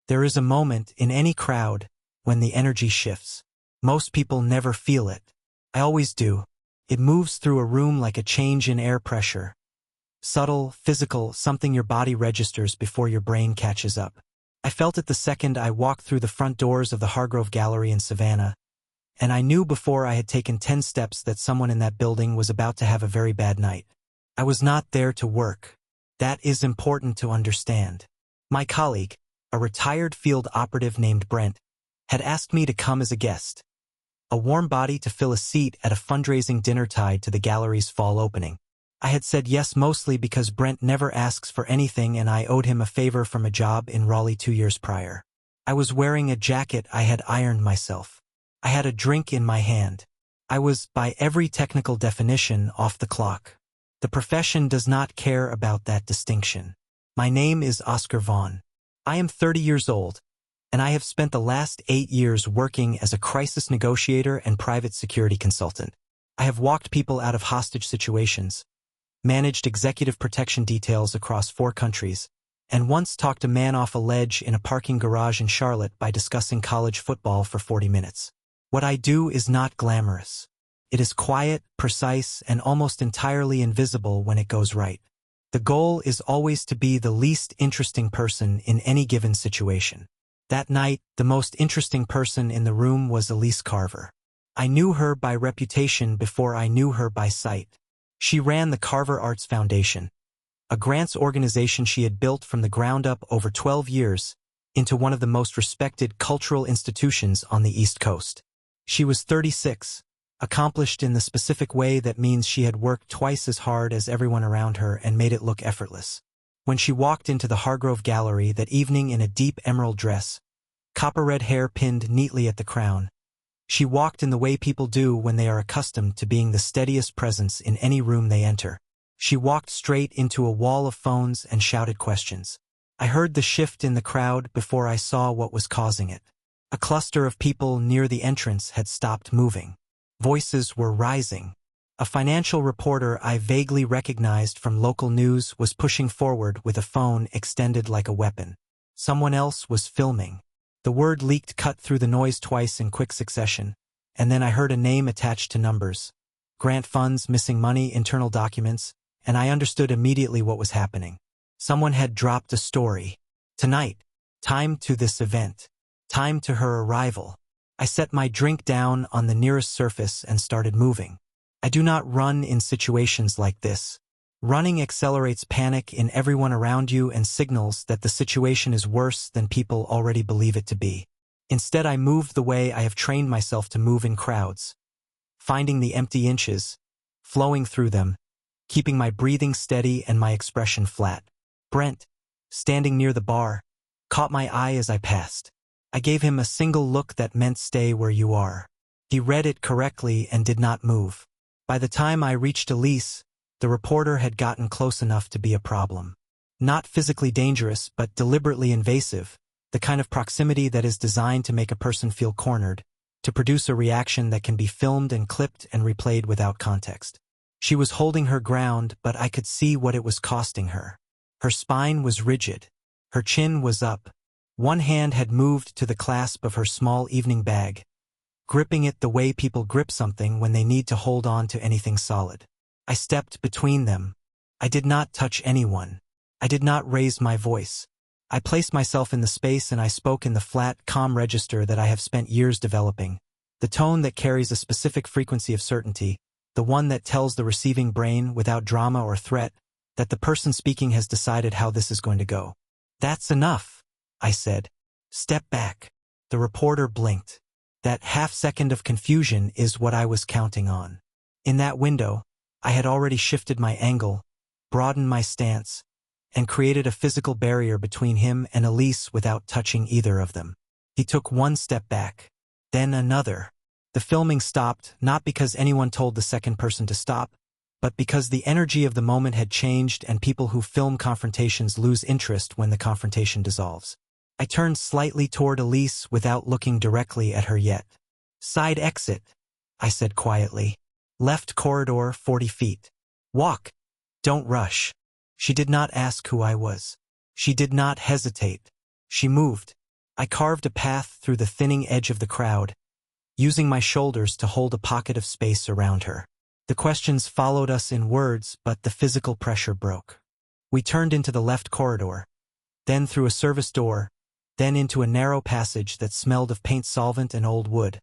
There is a moment in any crowd when the energy shifts. Most people never feel it. I always do. It moves through a room like a change in air pressure. Subtle, physical, something your body registers before your brain catches up. I felt it the second I walked through the front doors of the Hargrove Gallery in Savannah, and I knew before I had taken 10 steps that someone in that building was about to have a very bad night. I was not there to work. That is important to understand. My colleague, a retired field operative named Brent, had asked me to come as a guest. A warm body to fill a seat at a fundraising dinner tied to the gallery's fall opening. I had said yes mostly because Brent never asks for anything and I owed him a favor from a job in Raleigh 2 years prior. I was wearing a jacket I had ironed myself. I had a drink in my hand. I was, by every technical definition, off the clock. The profession does not care about that distinction. My name is Oscar Vaughn. I am 30 years old, and I have spent the last 8 years working as a crisis negotiator and private security consultant. I have walked people out of hostage situations, managed executive protection details across 4 countries, and once talked a man off a ledge in a parking garage in Charlotte by discussing college football for 40 minutes. What I do is not glamorous. It is quiet, precise, and almost entirely invisible when it goes right. The goal is always to be the least interesting person in any given situation. That night, the most interesting person in the room was Elise Carver. I knew her by reputation before I knew her by sight. She ran the Carver Arts Foundation, a grants organization she had built from the ground up over 12 years into one of the most respected cultural institutions on the East Coast. She was 36, accomplished in the specific way that means she had worked twice as hard as everyone around her and made it look effortless. When she walked into the Hargrove Gallery that evening in a deep emerald dress, copper-red hair pinned neatly at the crown, she walked in the way people do when they are accustomed to being the steadiest presence in any room they enter. She walked straight into a wall of phones and shouted questions. I heard the shift in the crowd before I saw what was causing it. A cluster of people near the entrance had stopped moving. Voices were rising. A financial reporter I vaguely recognized from local news was pushing forward with a phone extended like a weapon. Someone else was filming. The word leaked cut through the noise twice in quick succession, and then I heard a name attached to numbers. Grant funds, missing money, internal documents, and I understood immediately what was happening. Someone had dropped a story. Tonight. Time to this event. Time to her arrival. I set my drink down on the nearest surface and started moving. I do not run in situations like this. Running accelerates panic in everyone around you and signals that the situation is worse than people already believe it to be. Instead, I moved the way I have trained myself to move in crowds, finding the empty inches, flowing through them, keeping my breathing steady and my expression flat. Brent, standing near the bar, caught my eye as I passed. I gave him a single look that meant stay where you are. He read it correctly and did not move. By the time I reached Elise, the reporter had gotten close enough to be a problem. Not physically dangerous, but deliberately invasive, the kind of proximity that is designed to make a person feel cornered, to produce a reaction that can be filmed and clipped and replayed without context. She was holding her ground, but I could see what it was costing her. Her spine was rigid. Her chin was up. One hand had moved to the clasp of her small evening bag, gripping it the way people grip something when they need to hold on to anything solid. I stepped between them. I did not touch anyone. I did not raise my voice. I placed myself in the space and I spoke in the flat, calm register that I have spent years developing, the tone that carries a specific frequency of certainty, the one that tells the receiving brain, without drama or threat, that the person speaking has decided how this is going to go. "That's enough," I said. "Step back." The reporter blinked. That half-second of confusion is what I was counting on. In that window, I had already shifted my angle, broadened my stance, and created a physical barrier between him and Elise without touching either of them. He took one step back, then another. The filming stopped, not because anyone told the second person to stop, but because the energy of the moment had changed and people who film confrontations lose interest when the confrontation dissolves. I turned slightly toward Elise without looking directly at her yet. "Side exit," I said quietly. "Left corridor 40 feet. Walk. Don't rush." She did not ask who I was. She did not hesitate. She moved. I carved a path through the thinning edge of the crowd, using my shoulders to hold a pocket of space around her. The questions followed us in words, but the physical pressure broke. We turned into the left corridor, then through a service door, then into a narrow passage that smelled of paint solvent and old wood,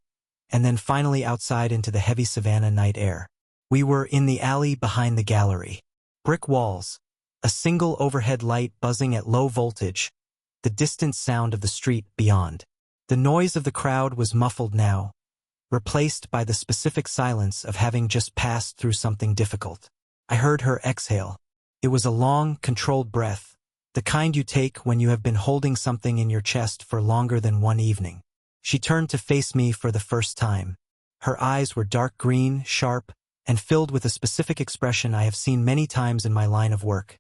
and then finally outside into the heavy Savannah night air. We were in the alley behind the gallery. Brick walls, a single overhead light buzzing at low voltage, the distant sound of the street beyond. The noise of the crowd was muffled now, replaced by the specific silence of having just passed through something difficult. I heard her exhale. It was a long, controlled breath, the kind you take when you have been holding something in your chest for longer than one evening. She turned to face me for the first time. Her eyes were dark green, sharp, and filled with a specific expression I have seen many times in my line of work.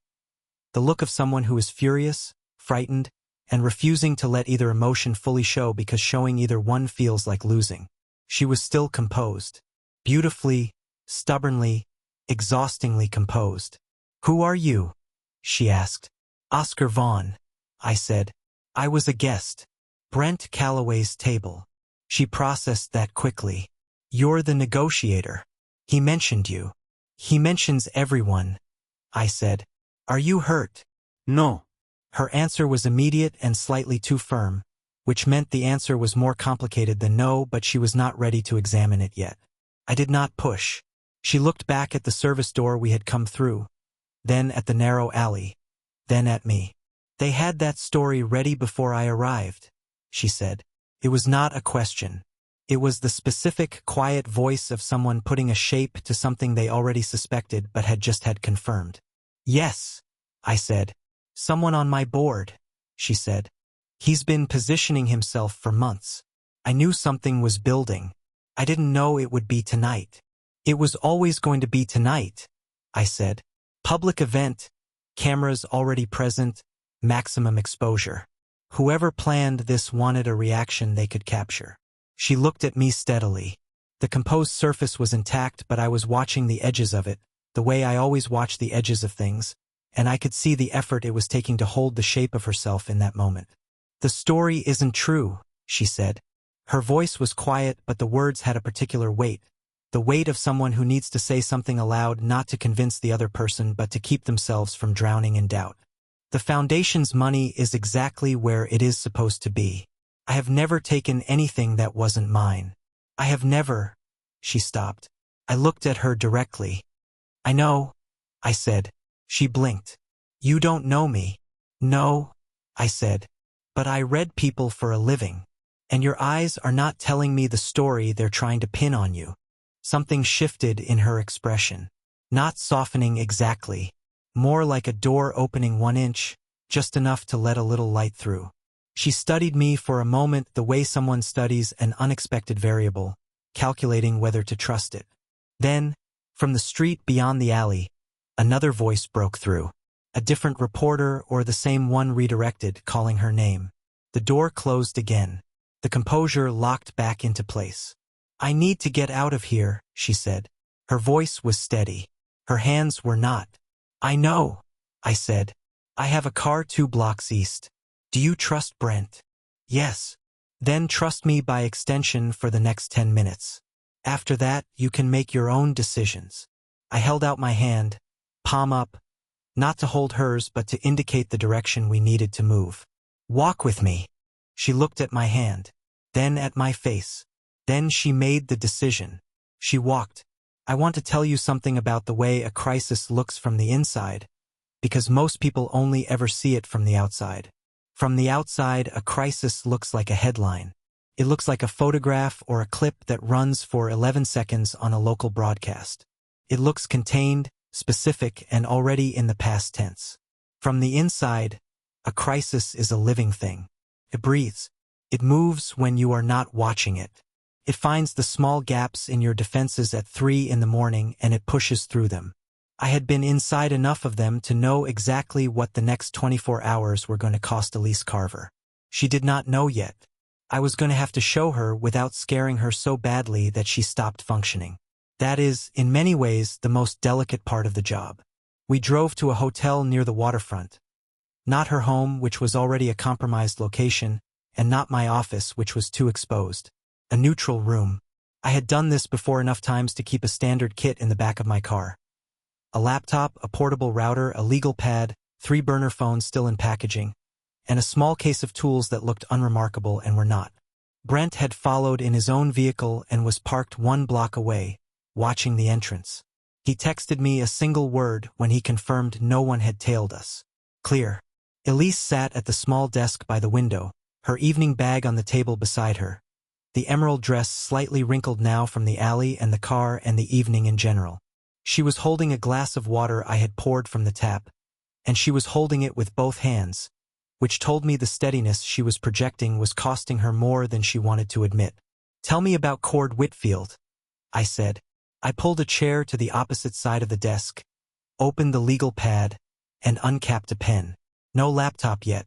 The look of someone who is furious, frightened, and refusing to let either emotion fully show because showing either one feels like losing. She was still composed. Beautifully, stubbornly, exhaustingly composed. "Who are you?" she asked. "Oscar Vaughn," I said. "I was a guest. Brent Calloway's table." She processed that quickly. "You're the negotiator. He mentioned you." "He mentions everyone," I said. "Are you hurt?" No. Her answer was immediate and slightly too firm, which meant the answer was more complicated than no, but she was not ready to examine it yet. I did not push. She looked back at the service door we had come through, then at the narrow alley, then at me. "They had that story ready before I arrived," she said. It was not a question. It was the specific, quiet voice of someone putting a shape to something they already suspected but had just had confirmed. "Yes," I said. "Someone on my board," she said. "He's been positioning himself for months. I knew something was building. I didn't know it would be tonight." "It was always going to be tonight," I said. "Public event, cameras already present, maximum exposure. Whoever planned this wanted a reaction they could capture." She looked at me steadily. The composed surface was intact, but I was watching the edges of it, the way I always watch the edges of things, and I could see the effort it was taking to hold the shape of herself in that moment. "The story isn't true," she said. Her voice was quiet, but the words had a particular weight, the weight of someone who needs to say something aloud not to convince the other person but to keep themselves from drowning in doubt. "The foundation's money is exactly where it is supposed to be. I have never taken anything that wasn't mine. I have never—" She stopped. I looked at her directly. "I know," I said. She blinked. "You don't know me." "No," I said. "But I read people for a living. And your eyes are not telling me the story they're trying to pin on you." Something shifted in her expression. Not softening exactly. More like a door opening 1 inch, just enough to let a little light through. She studied me for a moment the way someone studies an unexpected variable, calculating whether to trust it. Then, from the street beyond the alley, another voice broke through. A different reporter or the same one redirected, calling her name. The door closed again. The composure locked back into place. "I need to get out of here," she said. Her voice was steady. Her hands were not. "I know," I said. "I have a car 2 blocks east. Do you trust Brent?" "Yes." "Then trust me by extension for the next 10 minutes. After that, you can make your own decisions." I held out my hand, palm up, not to hold hers but to indicate the direction we needed to move. "Walk with me." She looked at my hand, then at my face. Then she made the decision. She walked. "I want to tell you something about the way a crisis looks from the inside, because most people only ever see it from the outside. From the outside, a crisis looks like a headline. It looks like a photograph or a clip that runs for 11 seconds on a local broadcast. It looks contained, specific, and already in the past tense. From the inside, a crisis is a living thing. It breathes. It moves when you are not watching it. It finds the small gaps in your defenses at 3 in the morning and it pushes through them. I had been inside enough of them to know exactly what the next 24 hours were going to cost Elise Carver. She did not know yet. I was going to have to show her without scaring her so badly that she stopped functioning. That is, in many ways, the most delicate part of the job. We drove to a hotel near the waterfront. Not her home, which was already a compromised location, and not my office, which was too exposed. A neutral room. I had done this before enough times to keep a standard kit in the back of my car. A laptop, a portable router, a legal pad, 3 burner phones still in packaging, and a small case of tools that looked unremarkable and were not. Brent had followed in his own vehicle and was parked 1 block away, watching the entrance. He texted me a single word when he confirmed no one had tailed us. Clear. Elise sat at the small desk by the window, her evening bag on the table beside her, the emerald dress slightly wrinkled now from the alley and the car and the evening in general. She was holding a glass of water I had poured from the tap, and she was holding it with both hands, which told me the steadiness she was projecting was costing her more than she wanted to admit. "Tell me about Cord Whitfield," I said. I pulled a chair to the opposite side of the desk, opened the legal pad, and uncapped a pen. No laptop yet.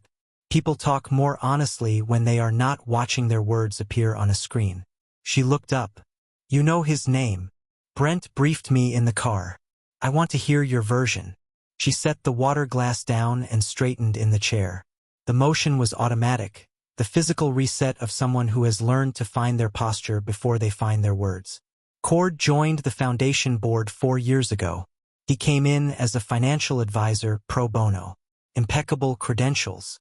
People talk more honestly when they are not watching their words appear on a screen. She looked up. "You know his name." Brent briefed me in the car. "I want to hear your version." She set the water glass down and straightened in the chair. The motion was automatic, the physical reset of someone who has learned to find their posture before they find their words. Cord joined the foundation board 4 years ago. He came in as a financial advisor pro bono. Impeccable credentials.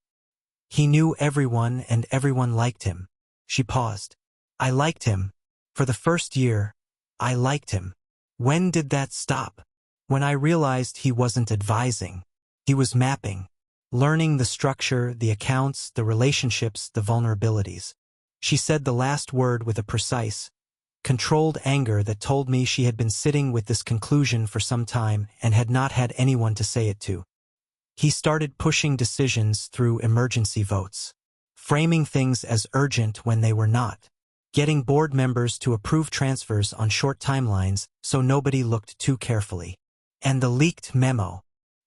He knew everyone and everyone liked him. She paused. I liked him. For the first year, I liked him. When did that stop? When I realized he wasn't advising. He was mapping. Learning the structure, the accounts, the relationships, the vulnerabilities. She said the last word with a precise, controlled anger that told me she had been sitting with this conclusion for some time and had not had anyone to say it to. He started pushing decisions through emergency votes, framing things as urgent when they were not, getting board members to approve transfers on short timelines so nobody looked too carefully. And the leaked memo.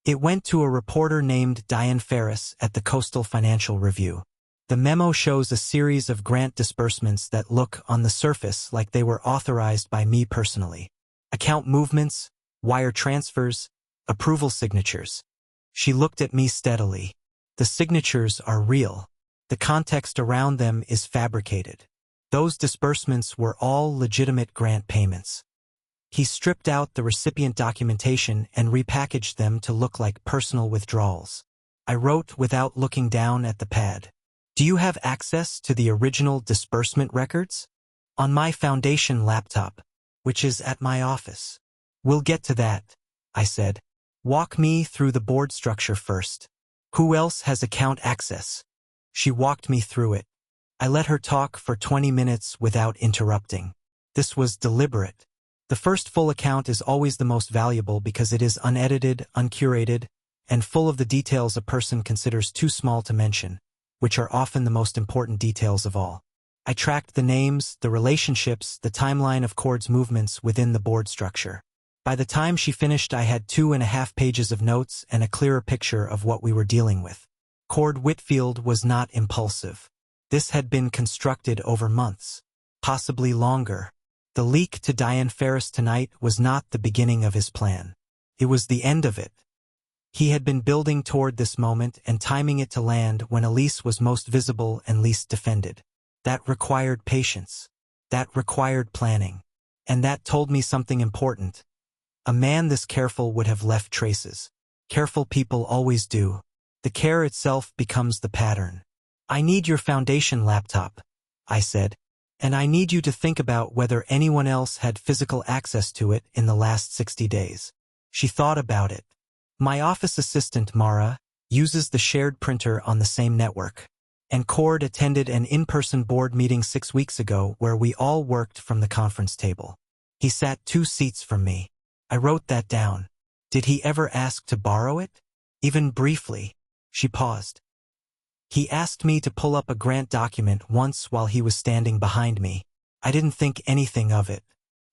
It went to a reporter named Diane Ferris at the Coastal Financial Review. The memo shows a series of grant disbursements that look on the surface like they were authorized by me personally. Account movements, wire transfers, approval signatures. She looked at me steadily. The signatures are real. The context around them is fabricated. Those disbursements were all legitimate grant payments. He stripped out the recipient documentation and repackaged them to look like personal withdrawals. I wrote without looking down at the pad. "Do you have access to the original disbursement records?" "On my foundation laptop, which is at my office." "We'll get to that," I said. "Walk me through the board structure first. Who else has account access?" She walked me through it. I let her talk for 20 minutes without interrupting. This was deliberate. The first full account is always the most valuable because it is unedited, uncurated, and full of the details a person considers too small to mention, which are often the most important details of all. I tracked the names, the relationships, the timeline of Cord's movements within the board structure. By the time she finished, I had 2.5 pages of notes and a clearer picture of what we were dealing with. Cord Whitfield was not impulsive. This had been constructed over months, possibly longer. The leak to Diane Ferris tonight was not the beginning of his plan. It was the end of it. He had been building toward this moment and timing it to land when Elise was most visible and least defended. That required patience. That required planning. And that told me something important. A man this careful would have left traces. Careful people always do. The care itself becomes the pattern. "I need your foundation laptop," I said, "and I need you to think about whether anyone else had physical access to it in the last 60 days. She thought about it. "My office assistant, Mara, uses the shared printer on the same network. And Cord attended an in-person board meeting 6 weeks ago where we all worked from the conference table. He sat 2 seats from me. I wrote that down. Did he ever ask to borrow it? Even briefly." She paused. "He asked me to pull up a grant document once while he was standing behind me. I didn't think anything of it.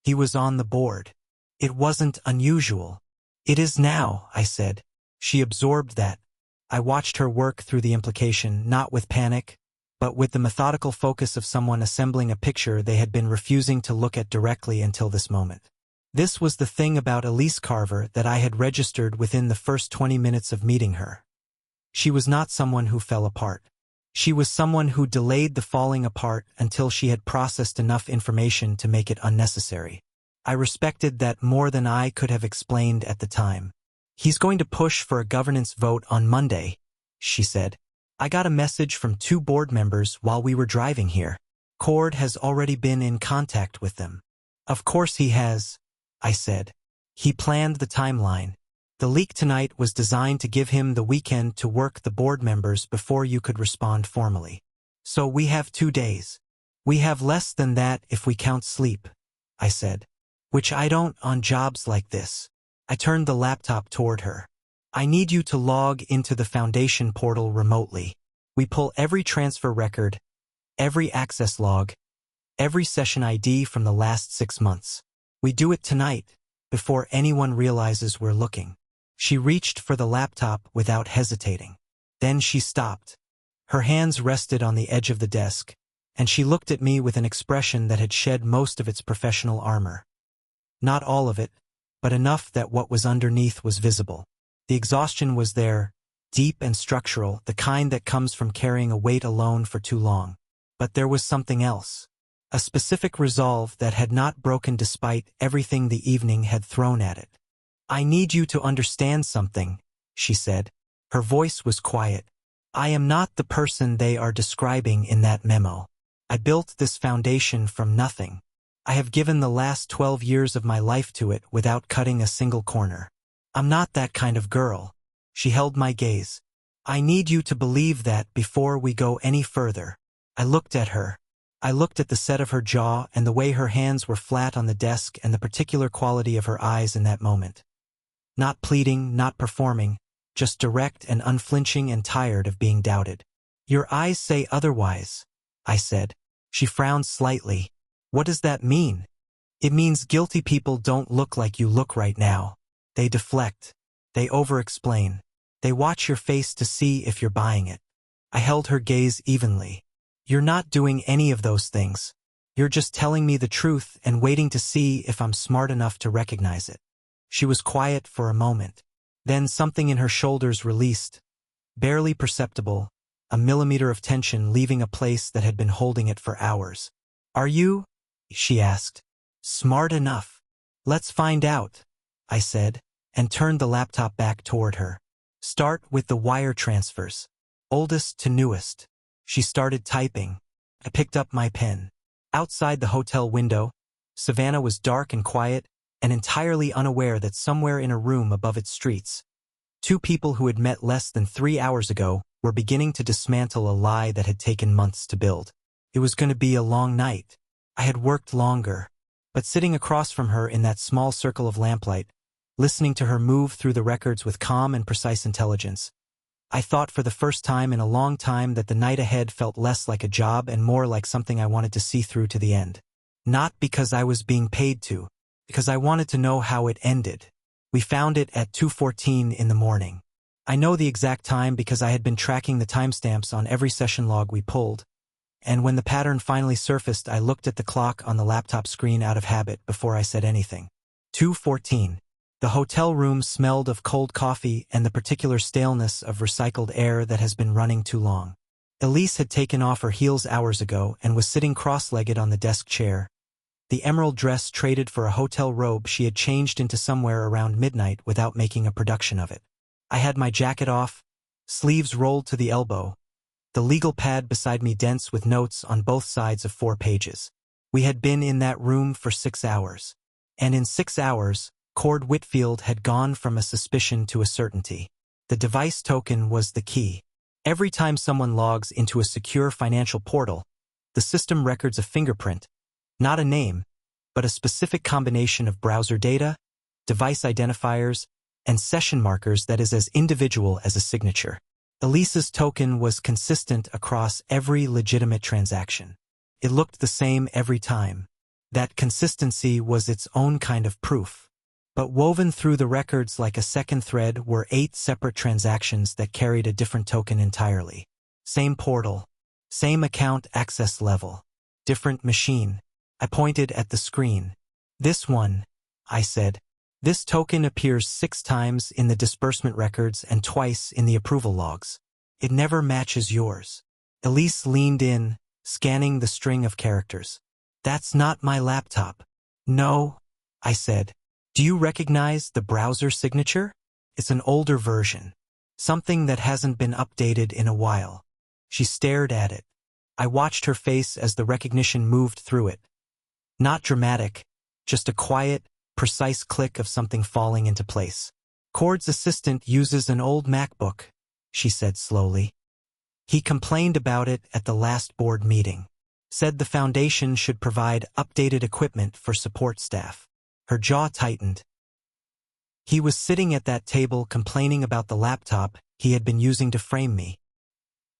He was on the board. It wasn't unusual." "It is now," I said. She absorbed that. I watched her work through the implication, not with panic, but with the methodical focus of someone assembling a picture they had been refusing to look at directly until this moment. This was the thing about Elise Carver that I had registered within the first 20 minutes of meeting her. She was not someone who fell apart. She was someone who delayed the falling apart until she had processed enough information to make it unnecessary. I respected that more than I could have explained at the time. He's going to push for a governance vote on Monday, she said. I got a message from 2 board members while we were driving here. Cord has already been in contact with them. Of course he has, I said. He planned the timeline. The leak tonight was designed to give him the weekend to work the board members before you could respond formally. So we have 2 days. We have less than that if we count sleep, I said. Which I don't on jobs like this. I turned the laptop toward her. I need you to log into the Foundation portal remotely. We pull every transfer record, every access log, every session ID from the last 6 months. We do it tonight, before anyone realizes we're looking. She reached for the laptop without hesitating. Then she stopped. Her hands rested on the edge of the desk, and she looked at me with an expression that had shed most of its professional armor. Not all of it, but enough that what was underneath was visible. The exhaustion was there, deep and structural, the kind that comes from carrying a weight alone for too long. But there was something else. A specific resolve that had not broken despite everything the evening had thrown at it. I need you to understand something, she said. Her voice was quiet. I am not the person they are describing in that memo. I built this foundation from nothing. I have given the last 12 years of my life to it without cutting a single corner. I'm not that kind of girl. She held my gaze. I need you to believe that before we go any further. I looked at her. I looked at the set of her jaw and the way her hands were flat on the desk and the particular quality of her eyes in that moment. Not pleading, not performing, just direct and unflinching and tired of being doubted. Your eyes say otherwise, I said. She frowned slightly. What does that mean? It means guilty people don't look like you look right now. They deflect. They over-explain. They watch your face to see if you're buying it. I held her gaze evenly. You're not doing any of those things. You're just telling me the truth and waiting to see if I'm smart enough to recognize it. She was quiet for a moment. Then something in her shoulders released. Barely perceptible, a millimeter of tension leaving a place that had been holding it for hours. Are you? She asked. Smart enough. Let's find out, I said, and turned the laptop back toward her. Start with the wire transfers. Oldest to newest. She started typing. I picked up my pen. Outside the hotel window, Savannah was dark and quiet, and entirely unaware that somewhere in a room above its streets, 2 people who had met less than 3 hours ago were beginning to dismantle a lie that had taken months to build. It was going to be a long night. I had worked longer, but sitting across from her in that small circle of lamplight, listening to her move through the records with calm and precise intelligence, I thought for the first time in a long time that the night ahead felt less like a job and more like something I wanted to see through to the end. Not because I was being paid to, because I wanted to know how it ended. We found it at 2:14 in the morning. I know the exact time because I had been tracking the timestamps on every session log we pulled, and when the pattern finally surfaced, I looked at the clock on the laptop screen out of habit before I said anything. 2:14. The hotel room smelled of cold coffee and the particular staleness of recycled air that has been running too long. Elise had taken off her heels hours ago and was sitting cross-legged on the desk chair. The emerald dress traded for a hotel robe she had changed into somewhere around midnight without making a production of it. I had my jacket off, sleeves rolled to the elbow, the legal pad beside me dense with notes on both sides of 4 pages. We had been in that room for 6 hours. And in 6 hours, Cord Whitfield had gone from a suspicion to a certainty. The device token was the key. Every time someone logs into a secure financial portal, the system records a fingerprint, not a name, but a specific combination of browser data, device identifiers, and session markers that is as individual as a signature. Elise's token was consistent across every legitimate transaction. It looked the same every time. That consistency was its own kind of proof. But woven through the records like a second thread were 8 separate transactions that carried a different token entirely. Same portal, same account access level, different machine. I pointed at the screen. This one, I said. This token appears 6 times in the disbursement records and twice in the approval logs. It never matches yours. Elise leaned in, scanning the string of characters. That's not my laptop. No, I said. Do you recognize the browser signature? It's an older version. Something that hasn't been updated in a while. She stared at it. I watched her face as the recognition moved through it. Not dramatic, just a quiet, precise click of something falling into place. Cord's assistant uses an old MacBook, she said slowly. He complained about it at the last board meeting. Said the foundation should provide updated equipment for support staff. Her jaw tightened. He was sitting at that table complaining about the laptop he had been using to frame me.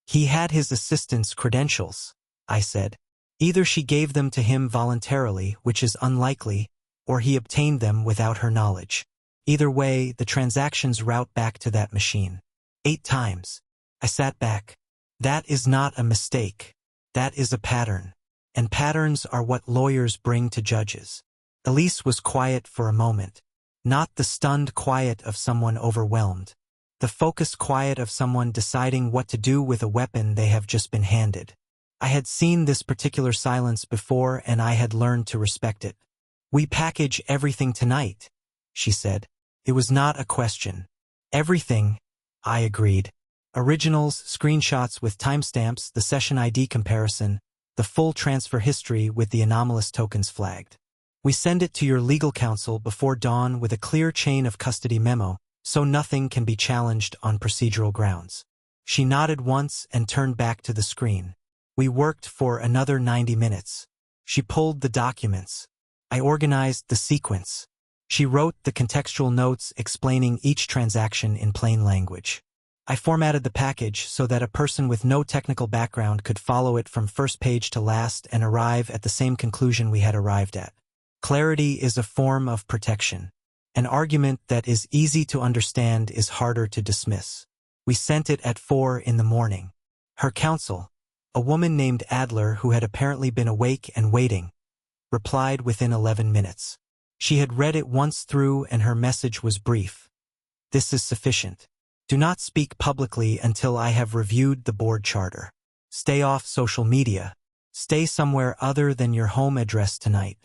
He had his assistant's credentials, I said. Either she gave them to him voluntarily, which is unlikely, or he obtained them without her knowledge. Either way, the transactions route back to that machine. 8 times. I sat back. That is not a mistake. That is a pattern. And patterns are what lawyers bring to judges. Elise was quiet for a moment. Not the stunned quiet of someone overwhelmed. The focused quiet of someone deciding what to do with a weapon they have just been handed. I had seen this particular silence before and I had learned to respect it. We package everything tonight, she said. It was not a question. Everything, I agreed. Originals, screenshots with timestamps, the session ID comparison, the full transfer history with the anomalous tokens flagged. We send it to your legal counsel before dawn with a clear chain of custody memo, so nothing can be challenged on procedural grounds. She nodded once and turned back to the screen. We worked for another 90 minutes. She pulled the documents. I organized the sequence. She wrote the contextual notes explaining each transaction in plain language. I formatted the package so that a person with no technical background could follow it from first page to last and arrive at the same conclusion we had arrived at. Clarity is a form of protection. An argument that is easy to understand is harder to dismiss. We sent it at 4 in the morning. Her counsel, a woman named Adler who had apparently been awake and waiting, replied within 11 minutes. She had read it once through and her message was brief. This is sufficient. Do not speak publicly until I have reviewed the board charter. Stay off social media. Stay somewhere other than your home address tonight.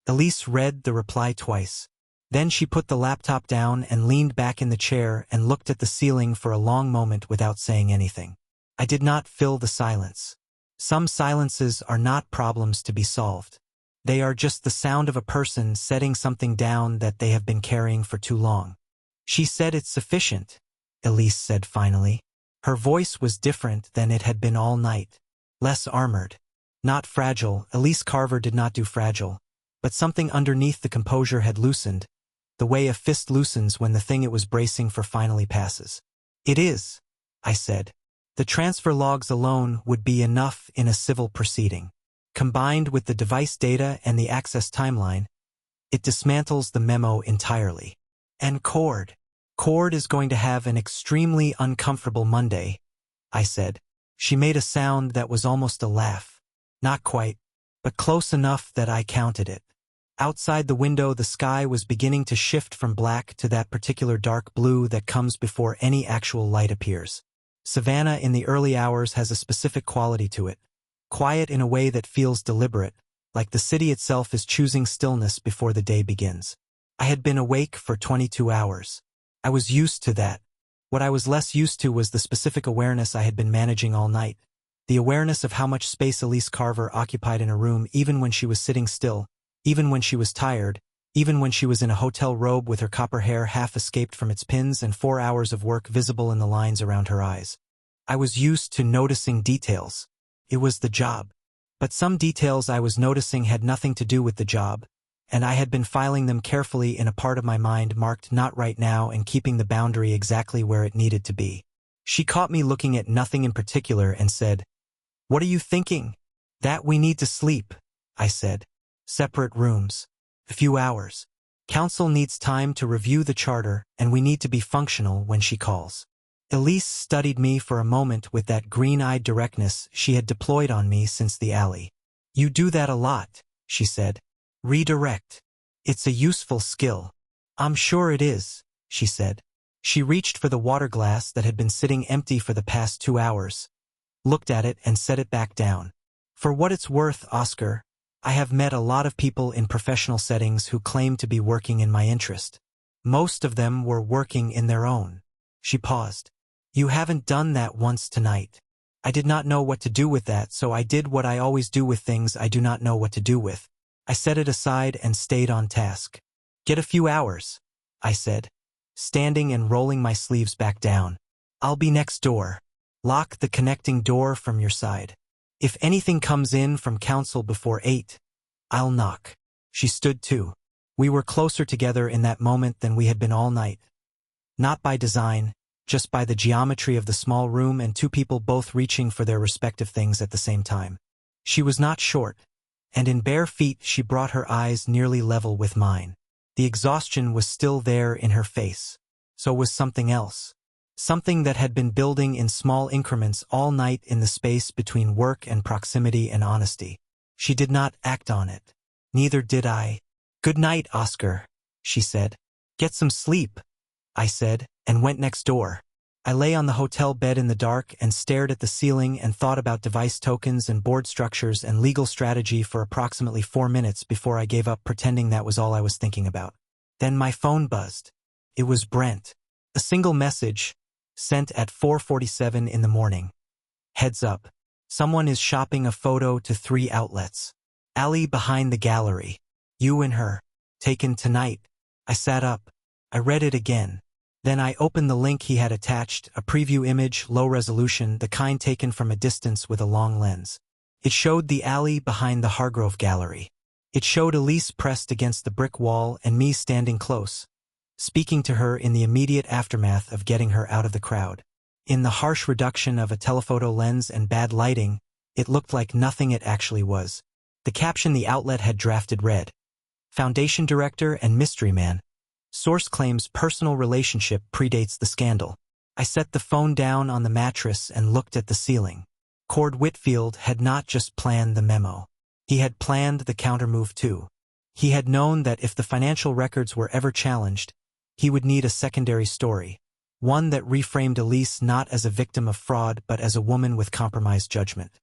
Elise read the reply twice. Then she put the laptop down and leaned back in the chair and looked at the ceiling for a long moment without saying anything. I did not fill the silence. Some silences are not problems to be solved. They are just the sound of a person setting something down that they have been carrying for too long. She said it's sufficient, Elise said finally. Her voice was different than it had been all night. Less armored. Not fragile. Elise Carver did not do fragile. But something underneath the composure had loosened, the way a fist loosens when the thing it was bracing for finally passes. It is, I said. The transfer logs alone would be enough in a civil proceeding. Combined with the device data and the access timeline, it dismantles the memo entirely. And Cord is going to have an extremely uncomfortable Monday, I said. She made a sound that was almost a laugh. Not quite, but close enough that I counted it. Outside the window, the sky was beginning to shift from black to that particular dark blue that comes before any actual light appears. Savannah in the early hours has a specific quality to it. Quiet in a way that feels deliberate, like the city itself is choosing stillness before the day begins. I had been awake for 22 hours. I was used to that. What I was less used to was the specific awareness I had been managing all night. The awareness of how much space Elise Carver occupied in a room even when she was sitting still, even when she was tired, even when she was in a hotel robe with her copper hair half escaped from its pins and 4 hours of work visible in the lines around her eyes. I was used to noticing details. It was the job. But some details I was noticing had nothing to do with the job, and I had been filing them carefully in a part of my mind marked not right now and keeping the boundary exactly where it needed to be. She caught me looking at nothing in particular and said, "What are you thinking?" "That we need to sleep," I said. "Separate rooms. A few hours. Council needs time to review the charter, and we need to be functional when she calls." Elise studied me for a moment with that green-eyed directness she had deployed on me since the alley. "You do that a lot," she said. "Redirect. It's a useful skill." "I'm sure it is," she said. She reached for the water glass that had been sitting empty for the past 2 hours. looked at it and set it back down. For what it's worth, Oscar, I have met a lot of people in professional settings who claim to be working in my interest. Most of them were working in their own. She paused. You haven't done that once tonight. I did not know what to do with that, so I did what I always do with things I do not know what to do with. I set it aside and stayed on task. Get a few hours, I said, standing and rolling my sleeves back down. I'll be next door. Lock the connecting door from your side. If anything comes in from council before 8, I'll knock. She stood too. We were closer together in that moment than we had been all night. Not by design, just by the geometry of the small room and two people both reaching for their respective things at the same time. She was not short, and in bare feet she brought her eyes nearly level with mine. The exhaustion was still there in her face. So was something else. Something that had been building in small increments all night in the space between work and proximity and honesty. She did not act on it. Neither did I. Good night, Oscar, she said. Get some sleep, I said, and went next door. I lay on the hotel bed in the dark and stared at the ceiling and thought about device tokens and board structures and legal strategy for approximately 4 minutes before I gave up pretending that was all I was thinking about. Then my phone buzzed. It was Brent. A single message, sent at 4:47 in the morning. Heads up. Someone is shopping a photo to 3 outlets. Alley behind the gallery. You and her. Taken tonight. I sat up. I read it again. Then I opened the link he had attached, a preview image, low resolution, the kind taken from a distance with a long lens. It showed the alley behind the Hargrove Gallery. It showed Elise pressed against the brick wall and me standing close, speaking to her in the immediate aftermath of getting her out of the crowd. In the harsh reduction of a telephoto lens and bad lighting, it looked like nothing it actually was. The caption the outlet had drafted read, Foundation Director and Mystery Man. Source claims personal relationship predates the scandal. I set the phone down on the mattress and looked at the ceiling. Cord Whitfield had not just planned the memo. He had planned the countermove too. He had known that if the financial records were ever challenged, he would need a secondary story, one that reframed Elise not as a victim of fraud but as a woman with compromised judgment.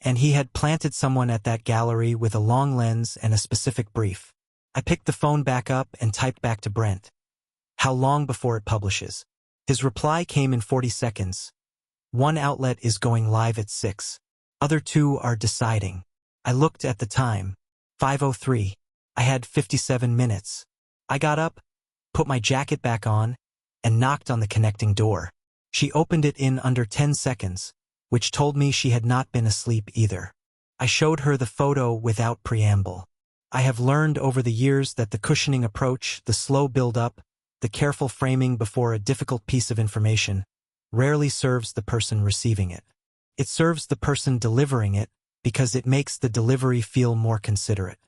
And he had planted someone at that gallery with a long lens and a specific brief. I picked the phone back up and typed back to Brent. How long before it publishes? His reply came in 40 seconds. 1 outlet is going live at 6. Other 2 are deciding. I looked at the time. 5:03. I had 57 minutes. I got up, put my jacket back on, and knocked on the connecting door. She opened it in under 10 seconds, which told me she had not been asleep either. I showed her the photo without preamble. I have learned over the years that the cushioning approach, the slow build-up, the careful framing before a difficult piece of information, rarely serves the person receiving it. It serves the person delivering it because it makes the delivery feel more considerate.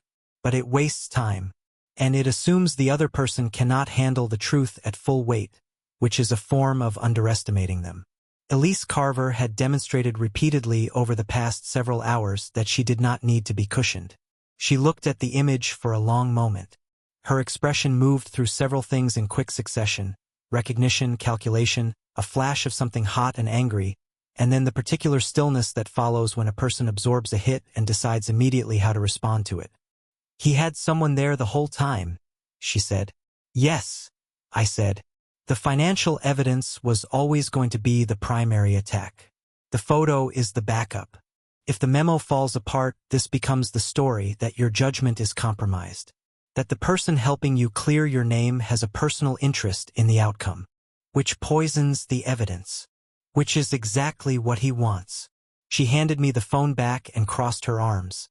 But it wastes time, and it assumes the other person cannot handle the truth at full weight, which is a form of underestimating them. Elise Carver had demonstrated repeatedly over the past several hours that she did not need to be cushioned. She looked at the image for a long moment. Her expression moved through several things in quick succession: recognition, calculation, a flash of something hot and angry, and then the particular stillness that follows when a person absorbs a hit and decides immediately how to respond to it. He had someone there the whole time, she said. Yes, I said. The financial evidence was always going to be the primary attack. The photo is the backup. If the memo falls apart, this becomes the story that your judgment is compromised, that the person helping you clear your name has a personal interest in the outcome, which poisons the evidence, which is exactly what he wants. She handed me the phone back and crossed her arms,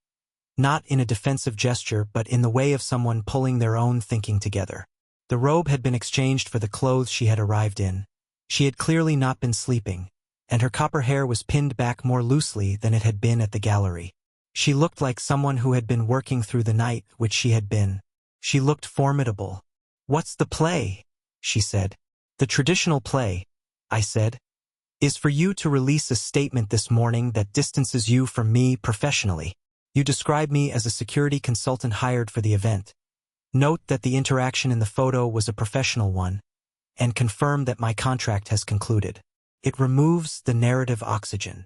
not in a defensive gesture but in the way of someone pulling their own thinking together. The robe had been exchanged for the clothes she had arrived in. She had clearly not been sleeping, and her copper hair was pinned back more loosely than it had been at the gallery. She looked like someone who had been working through the night, which she had been. She looked formidable. What's the play? She said. The traditional play, I said, is for you to release a statement this morning that distances you from me professionally. You describe me as a security consultant hired for the event. Note that the interaction in the photo was a professional one, and confirm that my contract has concluded. It removes the narrative oxygen.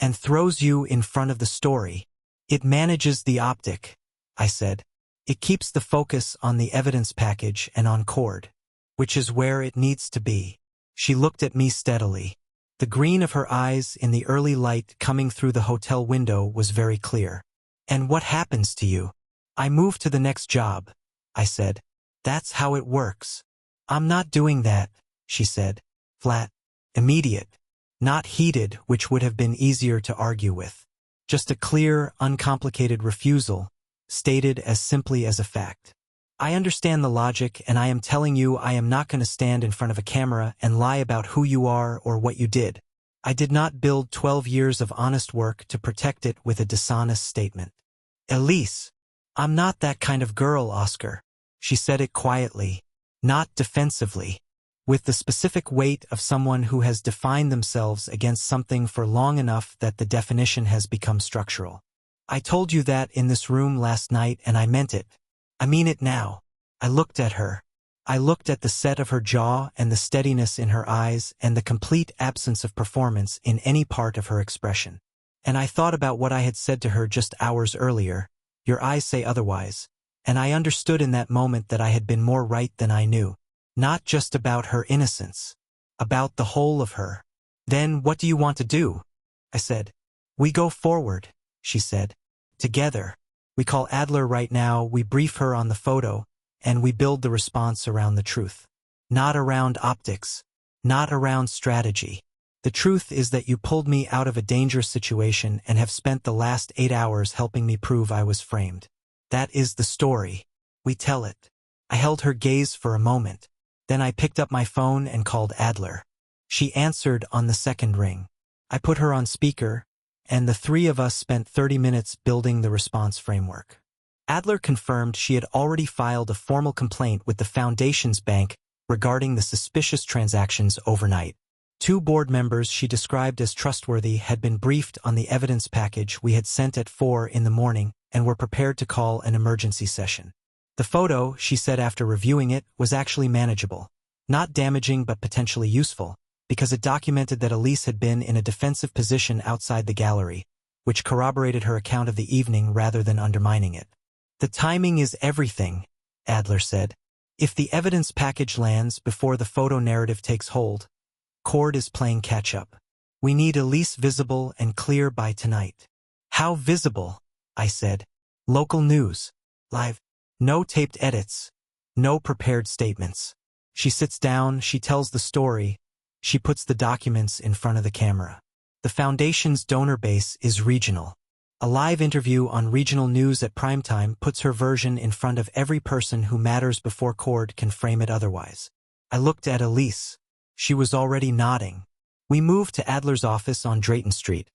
and throws you in front of the story. It manages the optic, I said. It keeps the focus on the evidence package and on Cord, which is where it needs to be. She looked at me steadily. The green of her eyes in the early light coming through the hotel window was very clear. And what happens to you? I move to the next job, I said. That's how it works. I'm not doing that, she said. Flat. Immediate. Not heated, which would have been easier to argue with. Just a clear, uncomplicated refusal, stated as simply as a fact. I understand the logic, and I am telling you I am not going to stand in front of a camera and lie about who you are or what you did. I did not build 12 years of honest work to protect it with a dishonest statement. Elise, I'm not that kind of girl, Oscar. She said it quietly, not defensively, with the specific weight of someone who has defined themselves against something for long enough that the definition has become structural. I told you that in this room last night, and I meant it. I mean it now. I looked at her. I looked at the set of her jaw and the steadiness in her eyes and the complete absence of performance in any part of her expression. And I thought about what I had said to her just hours earlier. Your eyes say otherwise. And I understood in that moment that I had been more right than I knew. Not just about her innocence. About the whole of her. Then what do you want to do? I said. We go forward, she said. Together. We call Adler right now, we brief her on the photo, and we build the response around the truth. Not around optics. Not around strategy. The truth is that you pulled me out of a dangerous situation and have spent the last 8 hours helping me prove I was framed. That is the story. We tell it. I held her gaze for a moment. Then I picked up my phone and called Adler. She answered on the second ring. I put her on speaker, and the three of us spent 30 minutes building the response framework. Adler confirmed she had already filed a formal complaint with the Foundation's bank regarding the suspicious transactions overnight. 2 board members she described as trustworthy had been briefed on the evidence package we had sent at 4 in the morning and were prepared to call an emergency session. The photo, she said after reviewing it, was actually manageable. Not damaging but potentially useful, because it documented that Elise had been in a defensive position outside the gallery, which corroborated her account of the evening rather than undermining it. The timing is everything, Adler said. If the evidence package lands before the photo narrative takes hold, Cord is playing catch-up. We need Elise visible and clear by tonight. How visible? I said. Local news. Live. No taped edits. No prepared statements. She sits down, she tells the story, she puts the documents in front of the camera. The Foundation's donor base is regional. A live interview on regional news at primetime puts her version in front of every person who matters before Cord can frame it otherwise. I looked at Elise. She was already nodding. We moved to Adler's office on Drayton Street,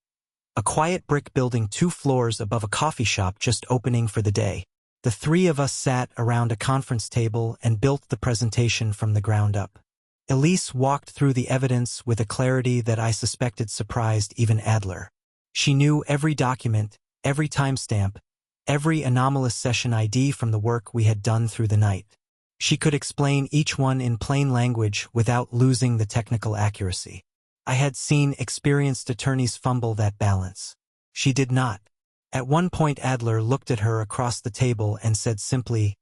a quiet brick building 2 floors above a coffee shop just opening for the day. The 3 of us sat around a conference table and built the presentation from the ground up. Elise walked through the evidence with a clarity that I suspected surprised even Adler. She knew every document, every timestamp, every anomalous session ID from the work we had done through the night. She could explain each one in plain language without losing the technical accuracy. I had seen experienced attorneys fumble that balance. She did not. At one point Adler looked at her across the table and said simply,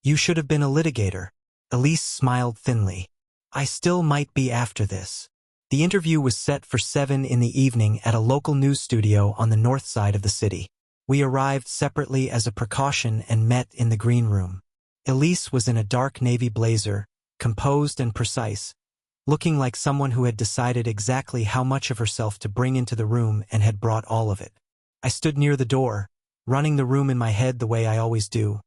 "You should have been a litigator." Elise smiled thinly. "I still might be after this." The interview was set for 7 in the evening at a local news studio on the north side of the city. We arrived separately as a precaution and met in the green room. Elise was in a dark navy blazer, composed and precise, looking like someone who had decided exactly how much of herself to bring into the room and had brought all of it. I stood near the door, running the room in my head the way I always do.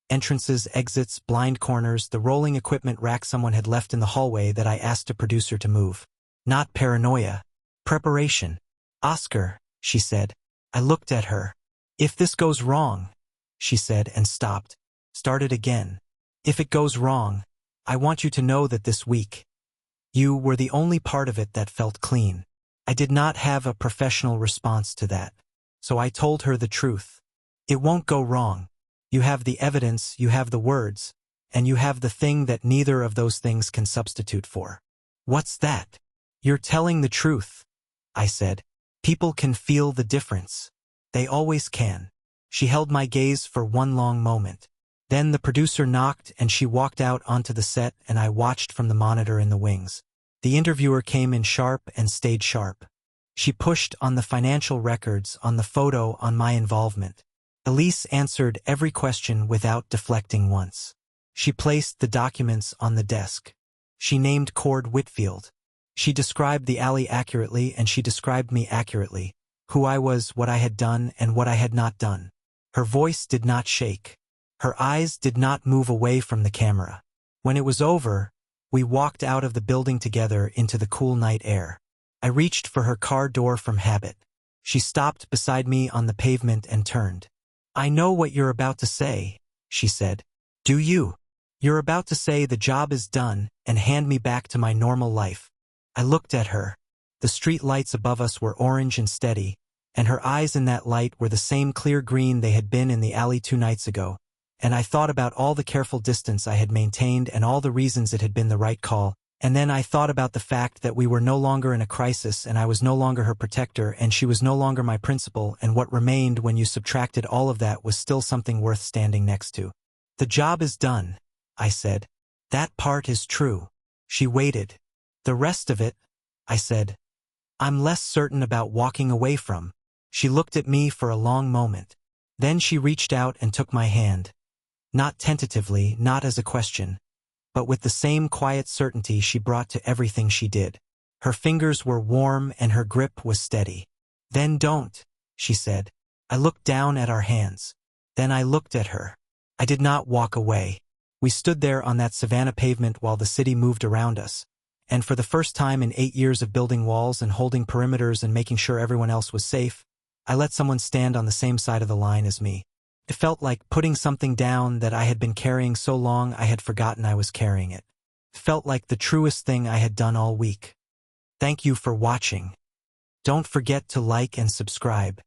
Entrances, exits, blind corners, the rolling equipment rack someone had left in the hallway that I asked a producer to move. Not paranoia. Preparation. "Oscar," she said. I looked at her. "If this goes wrong," she said and stopped. Started again. "If it goes wrong, I want you to know that this week, you were the only part of it that felt clean." I did not have a professional response to that. So I told her the truth. It won't go wrong. You have the evidence, you have the words, and you have the thing that neither of those things can substitute for. What's that? You're telling the truth, I said. People can feel the difference. They always can. She held my gaze for one long moment. Then the producer knocked and she walked out onto the set and I watched from the monitor in the wings. The interviewer came in sharp and stayed sharp. She pushed on the financial records, on the photo, on my involvement. Elise answered every question without deflecting once. She placed the documents on the desk. She named Cord Whitfield. She described the alley accurately and she described me accurately, who I was, what I had done, and what I had not done. Her voice did not shake. Her eyes did not move away from the camera. When it was over, we walked out of the building together into the cool night air. I reached for her car door from habit. She stopped beside me on the pavement and turned. "I know what you're about to say," she said. "Do you? You're about to say the job is done and hand me back to my normal life." I looked at her. The street lights above us were orange and steady, and her eyes in that light were the same clear green they had been in the alley 2 nights ago. And I thought about all the careful distance I had maintained and all the reasons it had been the right call, and then I thought about the fact that we were no longer in a crisis and I was no longer her protector and she was no longer my principal, and what remained when you subtracted all of that was still something worth standing next to. "The job is done," I said. "That part is true." She waited. "The rest of it," I said, "I'm less certain about walking away from." She looked at me for a long moment. Then she reached out and took my hand. Not tentatively, not as a question, but with the same quiet certainty she brought to everything she did. Her fingers were warm and her grip was steady. "Then don't," she said. I looked down at our hands. Then I looked at her. I did not walk away. We stood there on that Savannah pavement while the city moved around us. And for the first time in 8 years of building walls and holding perimeters and making sure everyone else was safe, I let someone stand on the same side of the line as me. It felt like putting something down that I had been carrying so long I had forgotten I was carrying it. It felt like the truest thing I had done all week. Thank you for watching. Don't forget to like and subscribe.